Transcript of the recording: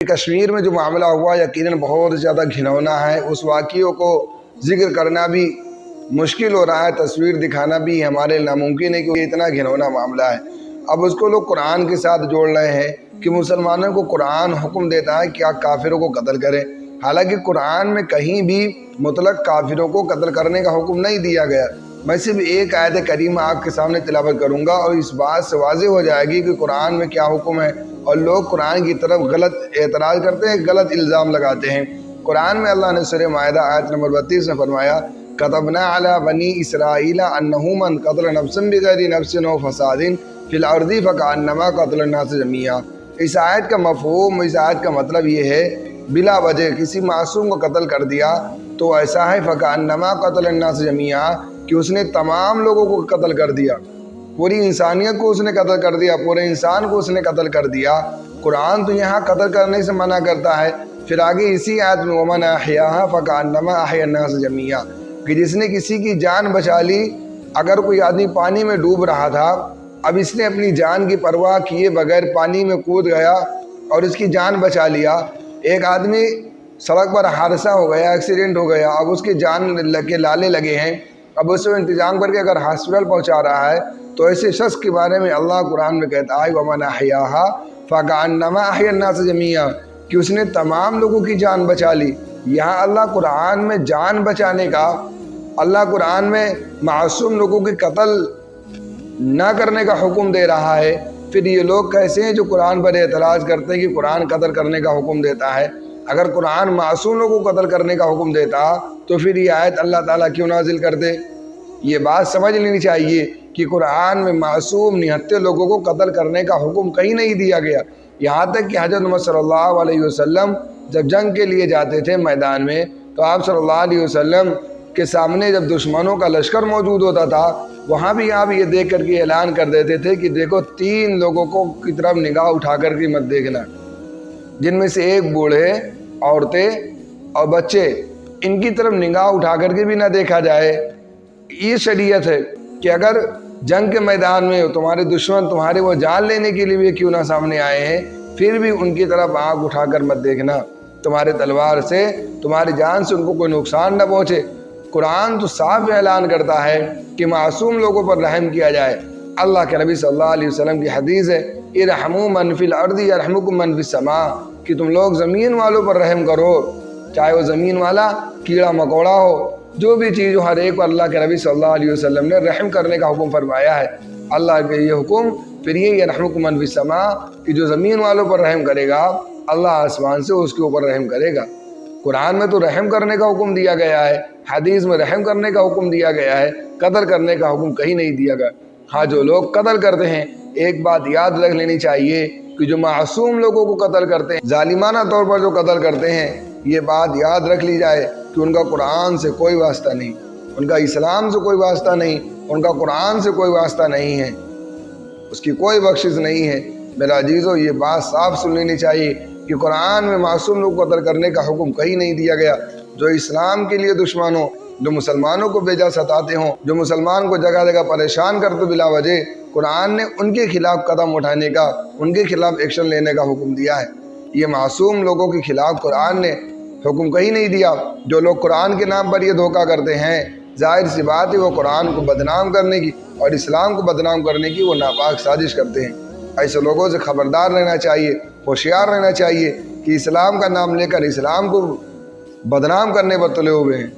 کشمیر میں جو معاملہ ہوا یقیناً بہت زیادہ گھنونا ہے، اس واقعوں کو ذکر کرنا بھی مشکل ہو رہا ہے، تصویر دکھانا بھی ہمارے ناممکن ہے کیونکہ اتنا گھنونا معاملہ ہے۔ اب اس کو لوگ قرآن کے ساتھ جوڑ رہے ہیں کہ مسلمانوں کو قرآن حکم دیتا ہے کہ آپ کافروں کو قتل کریں، حالانکہ قرآن میں کہیں بھی مطلق کافروں کو قتل کرنے کا حکم نہیں دیا گیا۔ میں صرف ایک آیت کریمہ آپ کے سامنے تلاوت کروں گا اور اس بات سے واضح ہو جائے گی کہ قرآن میں کیا حکم ہے، اور لوگ قرآن کی طرف غلط اعتراض کرتے ہیں، غلط الزام لگاتے ہیں۔ قرآن میں اللہ نے سورہ مائدہ آیت نمبر 32 میں فرمایا كَتَبْنَا عَلَى بَنِي إِسْرَائِيلَ أَنَّهُ مَنْ قَتَلَ نَفْسًا بِغَيْرِ نَفْسٍ أَوْ فَسَادٍ فِي الْأَرْضِ فَكَأَنَّمَا قَتَلَ النَّاسَ جَمِيعًا۔ اس آیت کا مفہوم، اس آیت کا مطلب یہ ہے بلا وجہ کسی معصوم کو قتل کر دیا تو ایسا ہے فَكَأَنَّمَا قَتَلَ النَّاسَ جَمِيعًا کہ اس نے تمام لوگوں کو قتل کر دیا، پوری انسانیت کو اس نے قتل کر دیا، پورے انسان کو اس نے قتل کر دیا۔ قرآن تو یہاں قتل کرنے سے منع کرتا ہے، پھر آگے اسی آیت میں وَمَنْ أَحْيَاهَا فَكَأَنَّمَا أَحْيَا النَّاسَ جَمِيعًا کہ جس نے کسی کی جان بچا لی۔ اگر کوئی آدمی پانی میں ڈوب رہا تھا، اب اس نے اپنی جان کی پرواہ کیے بغیر پانی میں کود گیا اور اس کی جان بچا لیا۔ ایک آدمی سڑک پر حادثہ ہو گیا، ایکسیڈنٹ ہو گیا، اب اس کی جان کے لالے لگے ہیں، اب اس کو انتظام کر کے اگر ہاسپٹل پہنچا رہا ہے تو ایسے شخص کے بارے میں اللہ قرآن میں کہتا ہے وَمَنْ أَحْيَاهَا فَكَأَنَّمَا أَحْيَا النَّاسَ جَمِيعًا کہ اس نے تمام لوگوں کی جان بچا لی۔ یہاں اللہ قرآن میں جان بچانے کا، اللہ قرآن میں معصوم لوگوں کی قتل نہ کرنے کا حکم دے رہا ہے، پھر یہ لوگ کیسے ہیں جو قرآن پر اعتراض کرتے ہیں کہ قرآن قتل کرنے کا حکم دیتا ہے؟ اگر قرآن معصوم لوگوں کو قتل کرنے کا حکم دیتا تو پھر یہ آیت اللہ تعالیٰ کیوں نازل کر دے؟ یہ بات سمجھ لینی چاہیے کہ قرآن میں معصوم نہتے لوگوں کو قتل کرنے کا حکم کہیں نہیں دیا گیا۔ یہاں تک کہ حضرت محمد صلی اللہ علیہ وسلم جب جنگ کے لیے جاتے تھے میدان میں تو آپ صلی اللہ علیہ وسلم کے سامنے جب دشمنوں کا لشکر موجود ہوتا تھا وہاں بھی آپ یہ دیکھ کر کے اعلان کر دیتے تھے کہ دیکھو 3 لوگوں کو کی طرف نگاہ اٹھا کر کے مت دیکھنا، جن میں سے ایک بوڑھے، عورتیں اور بچے، ان کی طرف نگاہ اٹھا کر کے بھی نہ دیکھا جائے۔ یہ شریعت ہے کہ اگر جنگ کے میدان میں تمہارے دشمن تمہارے وہ جان لینے کے لیے بھی کیوں نہ سامنے آئے ہیں، پھر بھی ان کی طرف آنکھ اٹھا کر مت دیکھنا، تمہارے تلوار سے، تمہاری جان سے ان کو کوئی نقصان نہ پہنچے۔ قرآن تو صاف اعلان کرتا ہے کہ معصوم لوگوں پر رحم کیا جائے۔ اللہ کے نبی صلی اللہ علیہ وسلم کی حدیث ہے ارحموا من فی الارض یرحمکم من فی السماء کہ تم لوگ زمین والوں پر رحم کرو، چاہے وہ زمین والا کیڑا مکوڑا ہو، جو بھی چیز ہو، ہر ایک پر اللہ کے نبی صلی اللہ علیہ وسلم نے رحم کرنے کا حکم فرمایا ہے۔ اللہ کے یہ حکم پھر یہ یرحمکم من فی السماء کہ جو زمین والوں پر رحم کرے گا اللہ آسمان سے اس کے اوپر رحم کرے گا۔ قرآن میں تو رحم کرنے کا حکم دیا گیا ہے، حدیث میں رحم کرنے کا حکم دیا گیا ہے، قتل کرنے کا حکم کہیں نہیں دیا گیا۔ ہاں جو لوگ قتل کرتے ہیں، ایک بات یاد رکھ لینی چاہیے کہ جو معصوم لوگوں کو قتل کرتے ہیں، ظالمانہ طور پر جو قتل کرتے ہیں، یہ بات یاد رکھ لی جائے کہ ان کا قرآن سے کوئی واسطہ نہیں، ان کا اسلام سے کوئی واسطہ نہیں، ان کا قرآن سے کوئی واسطہ نہیں ہے، اس کی کوئی بخشش نہیں ہے۔ میرا عزیزو یہ بات صاف سن لینی چاہیے کہ قرآن میں معصوم لوگ کو قتل کرنے کا حکم کہیں نہیں دیا گیا۔ جو اسلام کے لیے دشمن ہوں، جو مسلمانوں کو بیجا ستاتے ہوں، جو مسلمان کو جگہ جگہ پریشان کرتے بلا وجہ، قرآن نے ان کے خلاف قدم اٹھانے کا، ان کے خلاف ایکشن لینے کا حکم دیا ہے۔ یہ معصوم لوگوں کے خلاف قرآن نے حکم کہیں نہیں دیا۔ جو لوگ قرآن کے نام پر یہ دھوکہ کرتے ہیں، ظاہر سی بات ہے وہ قرآن کو بدنام کرنے کی اور اسلام کو بدنام کرنے کی وہ ناپاک سازش کرتے ہیں۔ ایسے لوگوں سے خبردار رہنا چاہیے، ہوشیار رہنا چاہیے کہ اسلام کا نام لے کر اسلام کو بدنام کرنے پر تلے ہوئے ہیں۔